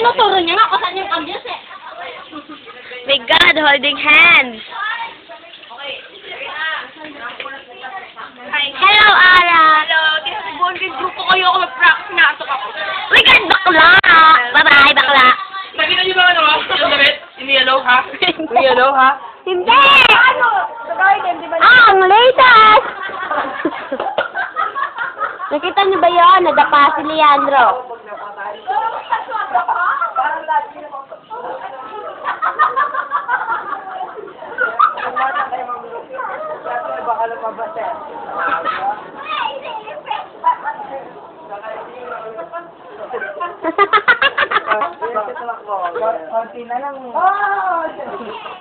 tinuturo niya nga kung saan yung abuse eh. My God, holding hands. Hello, Ara. Hello, bonding grupo kayo ako mag-practice na ato ako. My God, bakla. Bye-bye, bakla. Nakita niyo ba ano ha? Yung damit? Ini-yellow ha? Ini-yellow ha? Hindi! Ano? Sa garden, di ba? Ah, ang latest! Nakita niyo ba yun? Nadapa si Leandro. Baka lumabas eh. Konti na lang.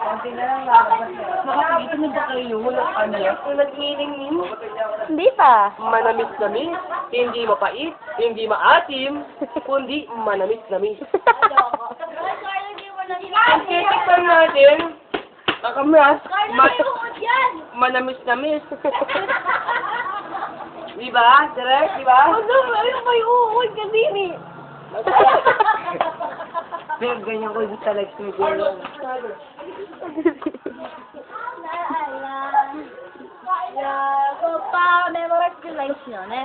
Konti na lang lalabas eh. Nakakita niyo ba kayo? Ano yan? Nag-healing niyo? Hindi pa. Manamis-namis, hindi mapait, hindi maasim, kundi manamis-namis. Ang titikman natin, nakamas, manamis-namis. Diba? Direct, diba? Ano may uod kasi ni? Pero ganyan ko yung sa legs ni Golo. Memorize ko lines nyo, ne?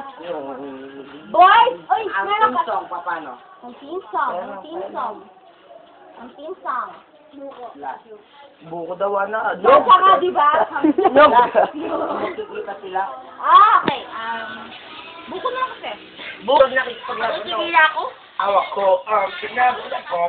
Boys! Uy, meron ka. Song, paano? Ang team song, ang team song. Ang team song. Buko daw na. Basta ka, di ba? No. Makikita sila. Okay. Buko na kasi. Buko nakikipaglaban. Sige ako. Awak ko. Tignan ko.